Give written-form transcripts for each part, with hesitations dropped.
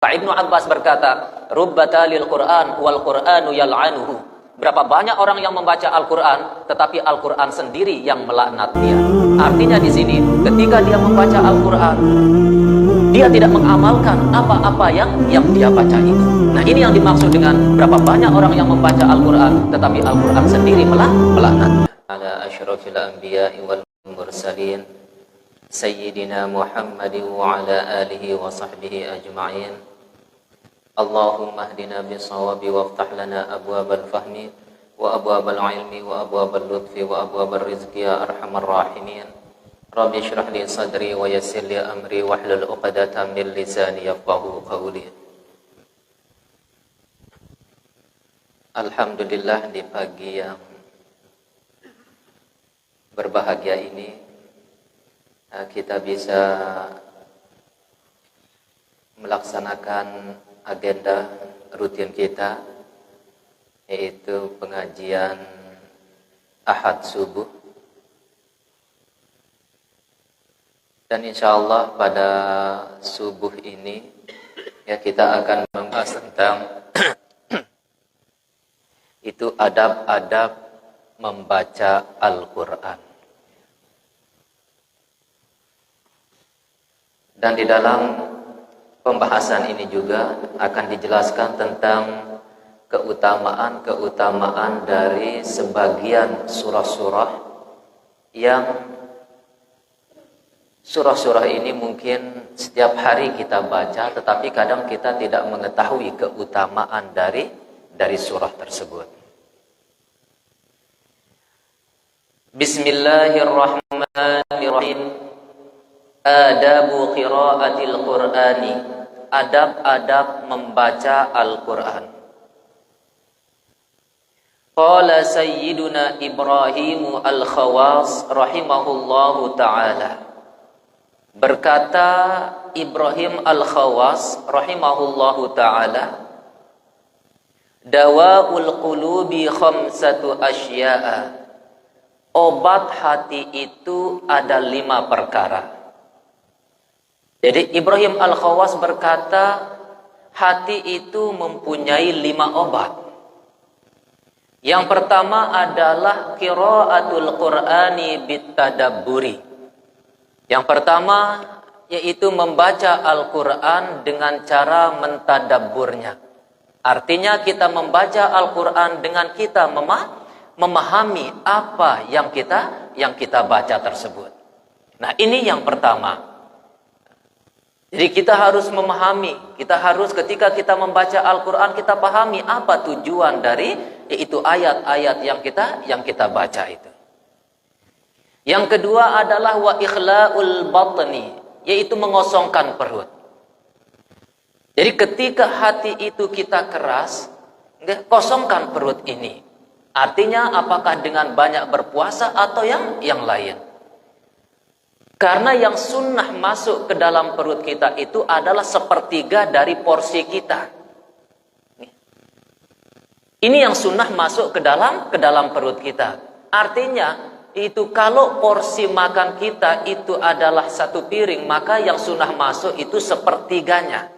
Pak Ibnu Abbas berkata, "Rubbatalil Qur'an wal Qur'anu yal'anuhu." Berapa banyak orang yang membaca Al-Qur'an, tetapi Al-Qur'an sendiri yang melaknat dia. Artinya di sini, ketika dia membaca Al-Qur'an, dia tidak mengamalkan apa-apa yang dia baca itu. Nah, ini yang dimaksud dengan berapa banyak orang yang membaca Al-Qur'an, tetapi Al-Qur'an sendiri melaknat. Ala asyrafil anbiya'i wal mursalin, Sayyidina Muhammadin wa ala alihi wa sahbihi ajma'in. Allahumma hdina bis-shawabi waftah lana abwabal fahmi wa abwabal ilmi wa abwabal lutfi wa abwabal rizqi ya arhamar rahimin. Rabbi shrah li sadri wa yassir li amri wahlul 'uqdatam min lisani yafqahu qawli. Alhamdulillah, di pagi yang berbahagia ini kita bisa melaksanakan agenda rutin kita, yaitu pengajian Ahad subuh. Dan insya Allah pada subuh ini kita akan membahas tentang itu adab-adab membaca Al-Quran. Dan di dalam pembahasan ini juga akan dijelaskan tentang keutamaan dari sebagian surah-surah yang surah-surah ini mungkin setiap hari kita baca, tetapi kadang kita tidak mengetahui keutamaan dari surah tersebut. Bismillahirrahmanirrahim. Adabu qiraatil Qur'ani, adab-adab membaca Al-Qur'an. Qala Sayyiduna Ibrahim Al-Khawas rahimahullahu ta'ala. Berkata Ibrahim Al-Khawas rahimahullahu ta'ala, Dawa'ul qulubi khamsatu asya'a. Obat hati itu ada 5 perkara. Jadi Ibrahim Al-Khawas berkata, hati itu mempunyai 5 obat. Yang pertama adalah qiraatul Qur'ani bitadabburi. Yang pertama yaitu membaca Al-Quran dengan cara mentadabburnya. Artinya kita membaca Al-Quran dengan kita memahami apa yang kita baca tersebut. Nah, ini yang pertama. Jadi kita harus memahami, kita harus ketika kita membaca Al-Quran kita pahami apa tujuan dari yaitu ayat-ayat yang kita baca itu. Yang kedua adalah wa ikhla'ul batni, yaitu mengosongkan perut. Jadi ketika hati itu kita keras, kosongkan perut ini. Artinya apakah dengan banyak berpuasa atau yang lain? Karena yang sunnah masuk ke dalam perut kita itu adalah sepertiga dari porsi kita. Ini yang sunnah masuk ke dalam perut kita. Artinya itu kalau porsi makan kita itu adalah 1 piring, maka yang sunnah masuk itu sepertiganya.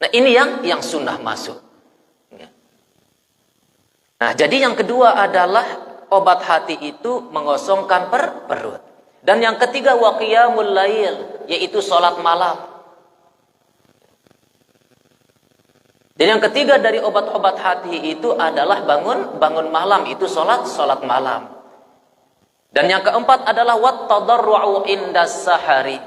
Nah, ini yang sunnah masuk. Nah, jadi yang kedua adalah obat hati itu mengosongkan perut. Dan yang ketiga wa qiyamul lail, yaitu salat malam. Dan yang ketiga dari obat-obat hati itu adalah bangun malam, itu salat malam. Dan yang keempat adalah wat tadarru'u indas sahari,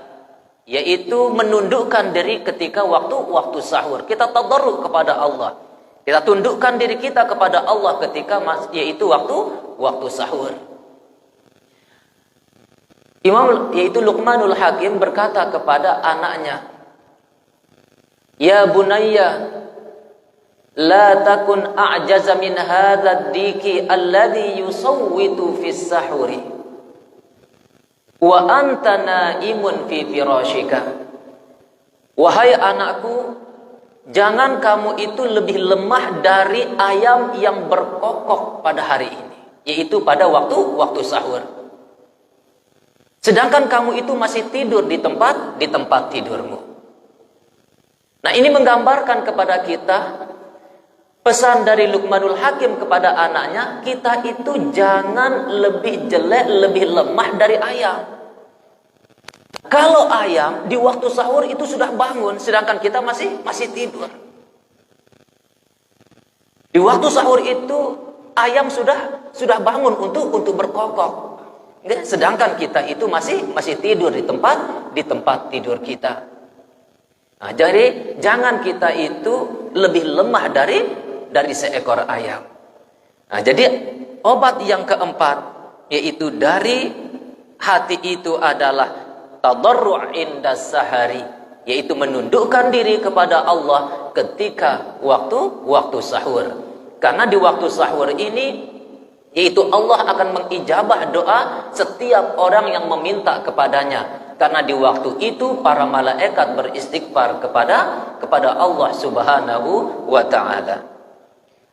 yaitu menundukkan diri ketika waktu sahur. Kita tadarru' kepada Allah. Kita tundukkan diri kita kepada Allah ketika yaitu waktu sahur. Yaitu Luqmanul Hakim berkata kepada anaknya, "Ya bunayya, la takun a'jaza min hadzal diki alladhi yusawwitu fis sahuri wa anta naimun fi firashika." Wahai anakku, jangan kamu itu lebih lemah dari ayam yang berkokok pada hari ini, yaitu pada waktu sahur. Sedangkan kamu itu masih tidur di tempat tidurmu. Nah, ini menggambarkan kepada kita pesan dari Luqmanul Hakim kepada anaknya, kita itu jangan lebih jelek, lebih lemah dari ayam. Kalau ayam di waktu sahur itu sudah bangun, sedangkan kita masih tidur. Di waktu sahur itu ayam sudah bangun untuk berkokok. Sedangkan kita itu masih tidur di tempat tidur kita. Nah, jadi jangan kita itu lebih lemah dari seekor ayam. Nah, jadi obat yang keempat yaitu dari hati itu adalah tadarru' inda sahari, yaitu menundukkan diri kepada Allah ketika waktu sahur. Karena di waktu sahur ini yaitu Allah akan mengijabah doa setiap orang yang meminta kepadanya. Karena di waktu itu para malaikat beristighfar kepada Allah Subhanahu wa ta'ala.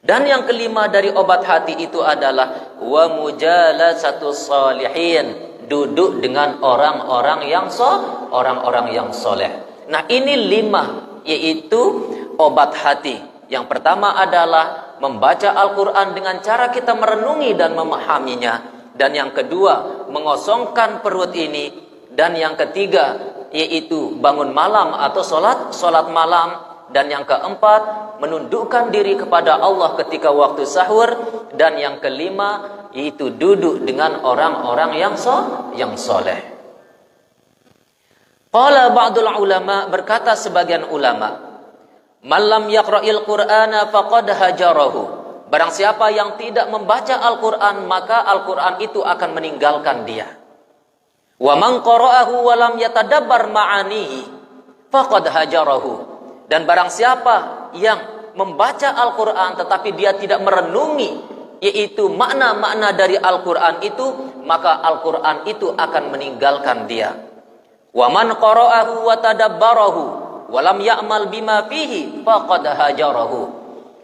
Dan yang kelima dari obat hati itu adalah wa mujalasatus shalihin, duduk dengan orang-orang yang soleh. Nah, ini 5 yaitu obat hati. Yang pertama adalah membaca Al-Quran dengan cara kita merenungi dan memahaminya. Dan yang kedua, mengosongkan perut ini. Dan yang ketiga, yaitu bangun malam atau solat malam. Dan yang keempat, menundukkan diri kepada Allah ketika waktu sahur. Dan yang kelima, yaitu duduk dengan orang-orang yang soleh. Qala ba'dul ulama, berkata sebagian ulama, malam yaqra'il Qur'ana faqad hajarahu. Barang siapa yang tidak membaca Al-Qur'an, maka Al-Qur'an itu akan meninggalkan dia. Wa man qara'ahu wa lam yatadabbar ma'anihi faqad hajarahu. Dan barang siapa yang membaca Al-Qur'an tetapi dia tidak merenungi yaitu makna-makna dari Al-Qur'an itu, maka Al-Qur'an itu akan meninggalkan dia. Wa man qara'ahu wa tadabbarahu walam ya'mal bima fihi faqad hajarahu.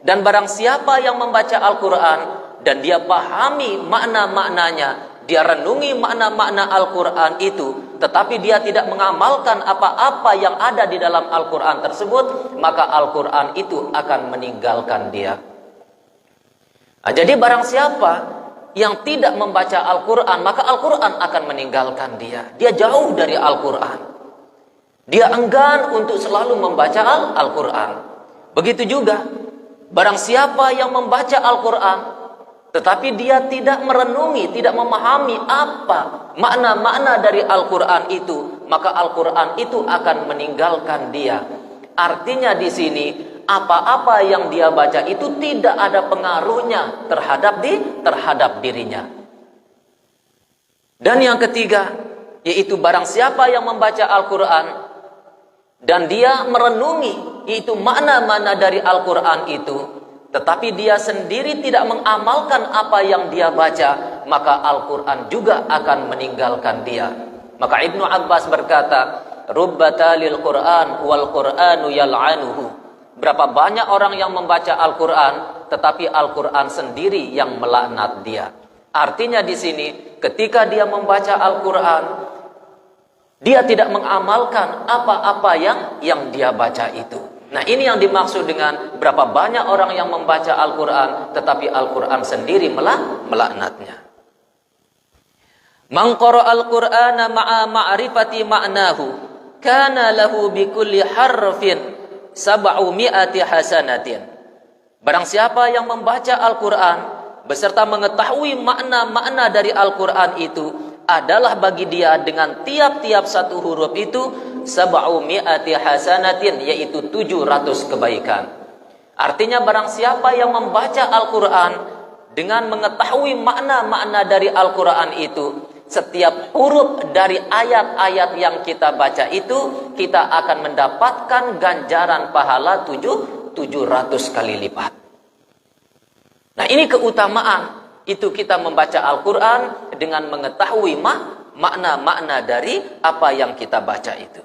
Dan barang siapa yang membaca Al-Qur'an dan dia pahami makna-maknanya, dia renungi makna-makna Al-Qur'an itu, tetapi dia tidak mengamalkan apa-apa yang ada di dalam Al-Qur'an tersebut, maka Al-Qur'an itu akan meninggalkan dia. Nah, jadi barang siapa yang tidak membaca Al-Qur'an, maka Al-Qur'an akan meninggalkan dia. Dia jauh dari Al-Qur'an. Dia enggan untuk selalu membaca Al-Quran. Begitu juga, barang siapa yang membaca Al-Quran, tetapi dia tidak merenungi, tidak memahami apa makna-makna dari Al-Quran itu, maka Al-Quran itu akan meninggalkan dia. Artinya di sini, apa-apa yang dia baca itu tidak ada pengaruhnya terhadap dirinya. Dan yang ketiga, yaitu barang siapa yang membaca Al-Quran dan dia merenungi itu makna-makna dari Al-Quran itu, tetapi dia sendiri tidak mengamalkan apa yang dia baca, maka Al-Quran juga akan meninggalkan dia. Maka Ibnu Abbas berkata, rubbatalil Quran wal Quranu yal'anuhu. Berapa banyak orang yang membaca Al-Quran, tetapi Al-Quran sendiri yang melaknat dia. Artinya di sini, ketika dia membaca Al-Quran, dia tidak mengamalkan apa-apa yang dia baca itu. Nah, ini yang dimaksud dengan berapa banyak orang yang membaca Al-Quran, tetapi Al-Quran sendiri melaknatnya. Man qara'al Qur'ana ma'a ma'rifati ma'nahu kana lahu bikulli harfin 700 hasanatin. Barang siapa yang membaca Al-Quran beserta mengetahui makna-makna dari Al-Quran itu, adalah bagi dia dengan tiap-tiap satu huruf itu 700 hasanatin, yaitu 700 kebaikan. Artinya barang siapa yang membaca Al-Quran dengan mengetahui makna-makna dari Al-Quran itu, setiap huruf dari ayat-ayat yang kita baca itu, kita akan mendapatkan ganjaran pahala 700 kali lipat. Nah, ini keutamaan itu kita membaca Al-Quran dengan mengetahui makna-makna dari apa yang kita baca itu.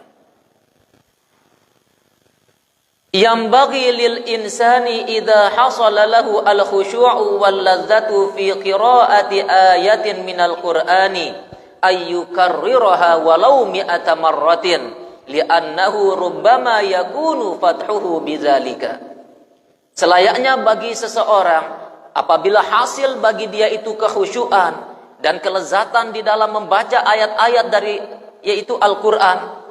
Yambaghi lil insani idza hasala lahu al-khushu'u wal ladzatu fi qira'ati ayatin minal Qur'ani ay yukarriraha walau mi'ata marratin li'annahu rubbama yakunu fathuhu bidzalika. Selayaknya bagi seseorang apabila hasil bagi dia itu kekhusyuan dan kelezatan di dalam membaca ayat-ayat dari yaitu Al-Qur'an,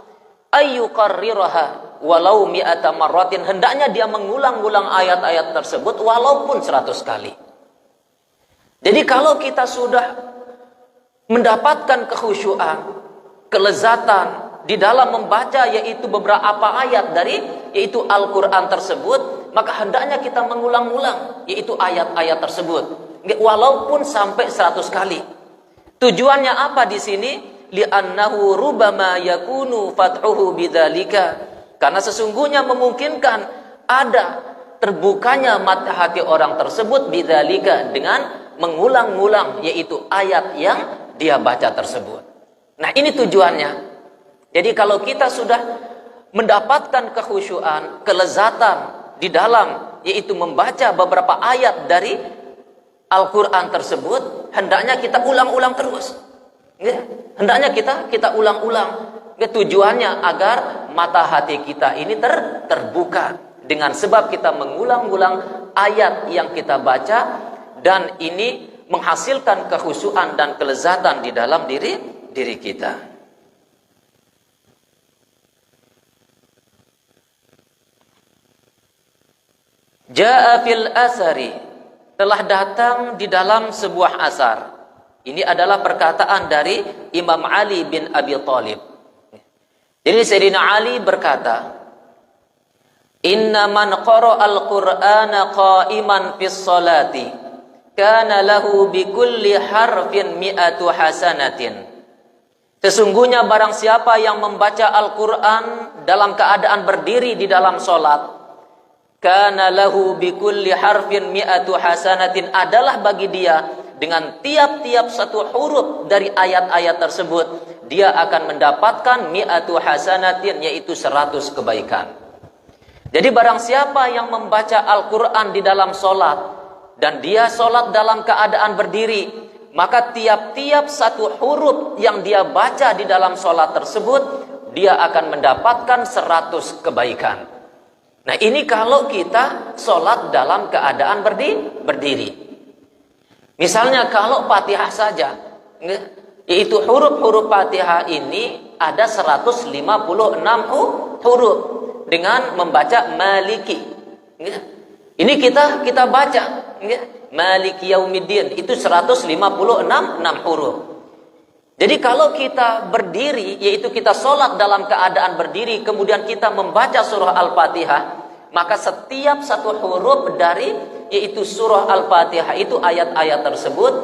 ayyuqarriraha walau mi'ata marratin, hendaknya dia mengulang-ulang ayat-ayat tersebut walaupun 100 kali. Jadi kalau kita sudah mendapatkan kekhusyuan, kelezatan di dalam membaca yaitu beberapa ayat dari yaitu Al-Qur'an tersebut, maka hendaknya kita mengulang-ulang yaitu ayat-ayat tersebut walaupun sampai 100 kali. Tujuannya apa di sini? Li'annahu rubbama yakunu fathuhu bidzalika, karena sesungguhnya memungkinkan ada terbukanya mata hati orang tersebut bidzalika, dengan mengulang-ulang yaitu ayat yang dia baca tersebut. Nah, ini tujuannya. Jadi kalau kita sudah mendapatkan kekhusyuan, kelezatan di dalam yaitu membaca beberapa ayat dari Al-Qur'an tersebut, hendaknya kita ulang-ulang terus. Ya, hendaknya kita ulang-ulang. Ya, tujuannya agar mata hati kita ini terbuka dengan sebab kita mengulang-ulang ayat yang kita baca, dan ini menghasilkan kekhusyuan dan kelezatan di dalam diri kita. Ja'a fil asari, telah datang di dalam sebuah asar. Ini adalah perkataan dari Imam Ali bin Abi Thalib. Jadi Sayyidina Ali berkata, "Inna man qara'a al-Qur'ana qa'iman fis salati, kana lahu bi kulli harfin mi'atu hasanatin." Sesungguhnya barang siapa yang membaca Al-Qur'an dalam keadaan berdiri di dalam salat, kana lahu bi kulli harfin mi'atu hasanatin, adalah bagi dia dengan tiap-tiap satu huruf dari ayat-ayat tersebut, dia akan mendapatkan mi'atu hasanatin, yaitu 100 kebaikan. Jadi barang siapa yang membaca Al-Qur'an di dalam solat, dan dia solat dalam keadaan berdiri, maka tiap-tiap satu huruf yang dia baca di dalam solat tersebut, dia akan mendapatkan 100 kebaikan. Nah, ini kalau kita solat dalam keadaan berdiri. Misalnya kalau Fatihah saja, yaitu huruf-huruf Fatihah ini ada 156 huruf dengan membaca Maliki. Ini kita baca Maliki Yaumiddin, itu 156 huruf. Jadi kalau kita berdiri, yaitu kita sholat dalam keadaan berdiri, kemudian kita membaca surah Al-Fatihah, maka setiap satu huruf dari yaitu surah Al-Fatihah itu ayat-ayat tersebut,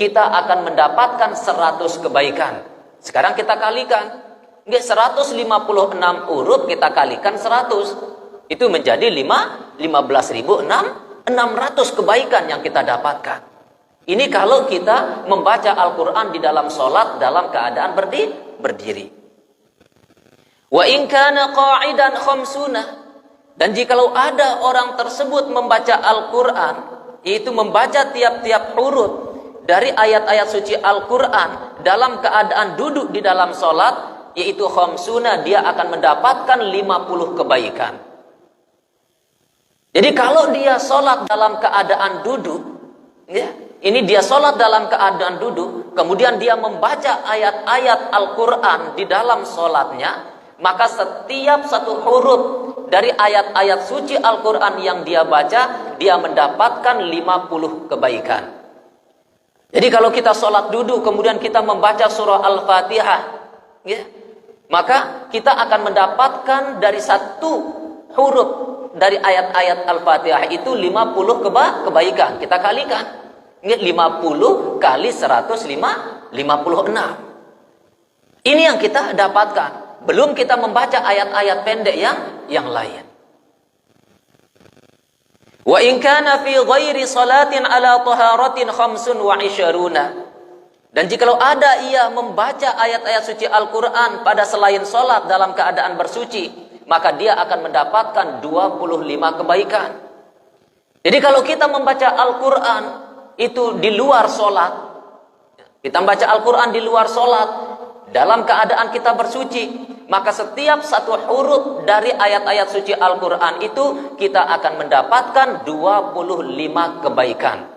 kita akan mendapatkan 100 kebaikan. Sekarang kita kalikan, 156 huruf kita kalikan 100, itu menjadi 15.600 kebaikan yang kita dapatkan. Ini kalau kita membaca Al-Quran di dalam sholat dalam keadaan berdiri. Wa in kana qa'idan khamsuna, dan jikalau ada orang tersebut membaca Al-Quran, yaitu membaca tiap-tiap huruf dari ayat-ayat suci Al-Quran dalam keadaan duduk di dalam sholat, yaitu khamsuna, dia akan mendapatkan 50 kebaikan. Jadi kalau dia sholat dalam keadaan duduk, ya, ini dia sholat dalam keadaan duduk, kemudian dia membaca ayat-ayat Al-Quran di dalam sholatnya, maka setiap satu huruf dari ayat-ayat suci Al-Quran yang dia baca, dia mendapatkan 50 kebaikan. Jadi kalau kita sholat duduk, kemudian kita membaca surah Al-Fatihah, ya, maka kita akan mendapatkan dari satu huruf dari ayat-ayat Al-Fatihah itu 50 kebaikan. Kita kalikan. 50 kali 156. Ini yang kita dapatkan. Belum kita membaca ayat-ayat pendek yang lain. Wa in kana fi ghairi salatin ala taharatin 25. Dan jikalau ada ia membaca ayat-ayat suci Al-Quran pada selain salat dalam keadaan bersuci, maka dia akan mendapatkan 25 kebaikan. Jadi kalau kita membaca Al-Quran itu di luar sholat, kita membaca Al-Quran di luar sholat dalam keadaan kita bersuci, maka setiap satu huruf dari ayat-ayat suci Al-Quran itu kita akan mendapatkan 25 kebaikan.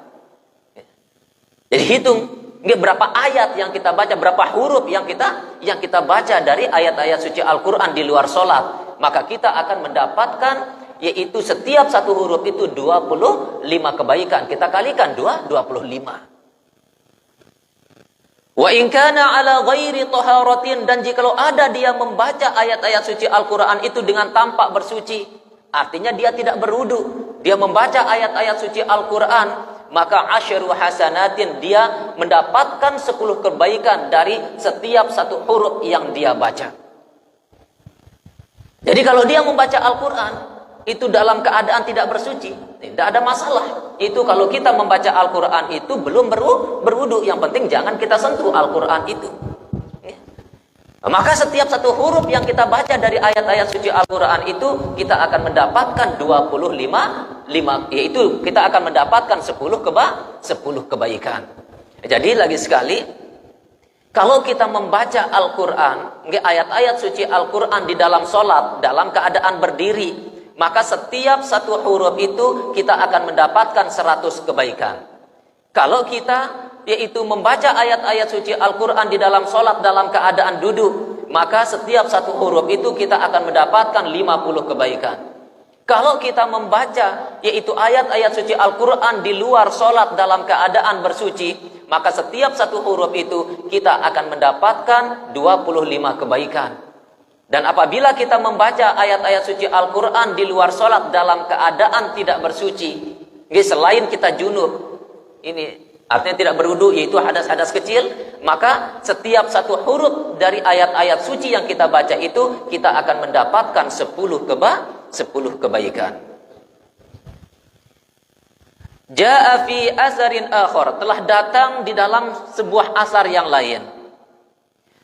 Jadi hitung, berapa ayat yang kita baca, berapa huruf yang kita baca dari ayat-ayat suci Al-Quran di luar sholat, maka kita akan mendapatkan, yaitu setiap satu huruf itu 25 kebaikan. Kita kalikan 25. Wa in kana ala ghairi taharatin, dan jikalau ada dia membaca ayat-ayat suci Al-Quran itu dengan tanpa bersuci, artinya dia tidak berwudu, dia membaca ayat-ayat suci Al-Quran, maka asyru hasanatin, dia mendapatkan 10 kebaikan dari setiap satu huruf yang dia baca. Jadi kalau dia membaca Al-Quran itu dalam keadaan tidak bersuci, tidak ada masalah. Itu kalau kita membaca Al-Quran itu belum berwudu, yang penting jangan kita sentuh Al-Quran itu. Ya. Maka setiap satu huruf yang kita baca dari ayat-ayat suci Al-Quran itu kita akan mendapatkan 25, yaitu kita akan mendapatkan 10 kebaikan. Jadi lagi sekali, kalau kita membaca Al-Quran, ayat-ayat suci Al-Quran di dalam sholat, dalam keadaan berdiri, maka setiap satu huruf itu kita akan mendapatkan 100 kebaikan. Kalau kita yaitu membaca ayat-ayat suci Al-Quran di dalam sholat dalam keadaan duduk, maka setiap satu huruf itu kita akan mendapatkan 50 kebaikan. Kalau kita membaca yaitu ayat-ayat suci Al-Quran di luar sholat dalam keadaan bersuci, maka setiap satu huruf itu kita akan mendapatkan 25 kebaikan. Dan apabila kita membaca ayat-ayat suci Al-Quran di luar sholat dalam keadaan tidak bersuci, selain kita junub, ini artinya tidak berwudu, yaitu hadas-hadas kecil, maka setiap satu huruf dari ayat-ayat suci yang kita baca itu kita akan mendapatkan 10 kebaikan. Ja'a fi asarin akhar, telah datang di dalam sebuah asar yang lain.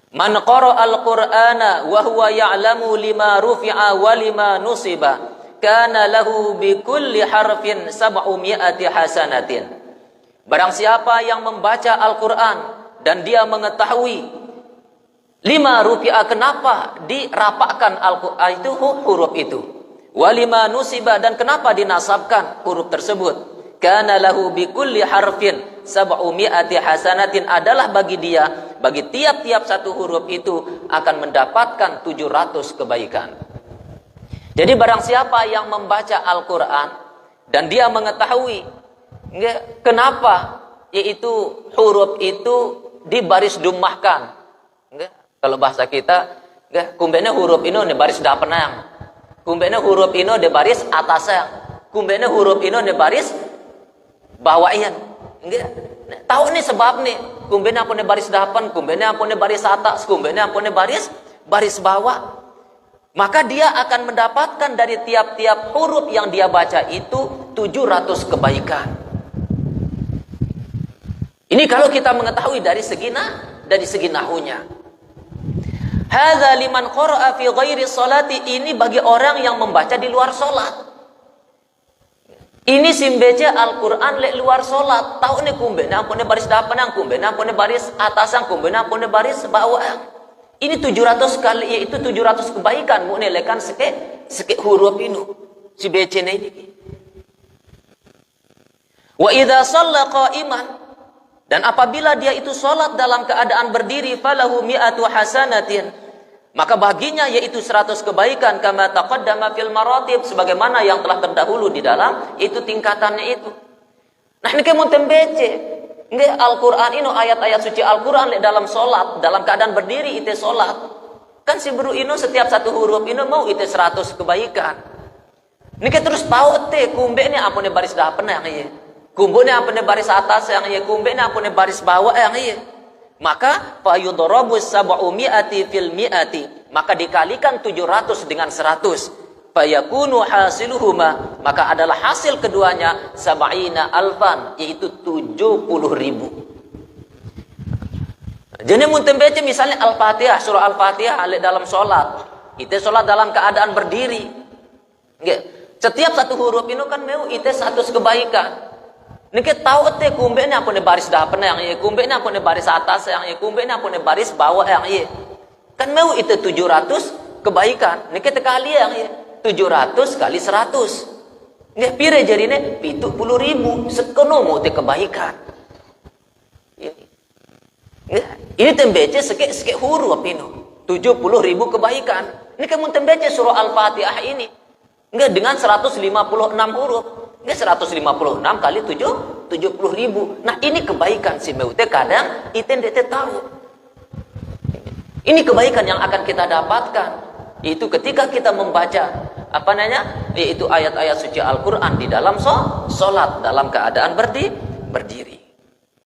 Man qara'al Qur'ana wa huwa ya'lamu lima rufi'a wa lima nusiba, kana lahu bi kulli harfin 700 hasanatin. Barang siapa yang membaca Al-Quran dan dia mengetahui 5 rupiah kenapa dirapakkan Al-Quran itu huruf itu, wa lima nusiba, dan kenapa dinasabkan huruf tersebut, kana lahu bi kulli harfin 700 hasanatin, adalah bagi dia, bagi tiap-tiap satu huruf itu akan mendapatkan 700 kebaikan. Jadi barang siapa yang membaca Al-Quran dan dia mengetahui kenapa yaitu huruf itu dibaris dumahkan, kalau bahasa kita, kumbene huruf ini di baris dapenang, kumbene huruf ini di baris atasnya, kumbene huruf ini di baris bawain. Tahu nih sebab nih, kumbene ampune baris dapan, kumbene ampune baris atas, kumbene ampune baris bawah. Maka dia akan mendapatkan dari tiap-tiap huruf yang dia baca itu 700 kebaikan. Ini kalau kita mengetahui dari segi nahunya. Hadza liman qara'a fi ghairi sholati, ini bagi orang yang membaca di luar sholat. Ini simbaca Al-Quran le luar sholat. Tahu nih kumbene ampune baris dapan, kumbene ampune baris atas, kumbene ampune baris bawah. Ini 700 kali, yaitu 700 kebaikan. Mu nelekan seke huruf ini, si becene ini. Wa idza shalla qa'iman, dan apabila dia itu sholat dalam keadaan berdiri, falahu mi'atu hasanatin, maka baginya yaitu 100 kebaikan, kama taqaddama fil maratib, sebagaimana yang telah terdahulu di dalam itu tingkatannya itu. Nah ini kamu tembece, Al-Quran ini ayat-ayat suci Al-Quran dalam sholat, dalam keadaan berdiri itu sholat. Kan si buru ini setiap satu huruf ini mau itu 100 kebaikan. Ini kita terus tahu kumbe ini ampune baris dapan yang iya, kumbe ini ampune baris atas yang iya, kumbe ini ampune baris bawah yang iya. Maka fayudorobus 700 fil mi'ati, maka dikalikan 700 dengan 100, fayakunu hasiluhuma, maka adalah hasil keduanya sab'ina alfan, yaitu 70.000. Jadi muntem baca misalnya Al-Fatihah, surah Al-Fatihah dalam sholat, itu sholat dalam keadaan berdiri. Setiap satu huruf ini kan mau itu 100 kebaikan. Niki tahu teh kumbene ampune baris dapan yang iya, kumbene ampune baris atas yang iya, kumbene ampune baris bawah yang iya. Kan mau itu 700 kebaikan. Ini kita kali yang 700 kali 100. Nggak pire jarine 70.000 sekono mau te kebaikan. Ini tembece seke huru apino. 70.000 kebaikan. Ini kamu tembece surah Al-Fatihah ini. Enggak dengan 156 huruf. Enggak 156 kali 70.000. Nah, ini kebaikan si meute kadang iten dete tahu. Ini kebaikan yang akan kita dapatkan. Itu ketika kita membaca yaitu ayat-ayat suci Al-Qur'an di dalam salat dalam keadaan berdiri.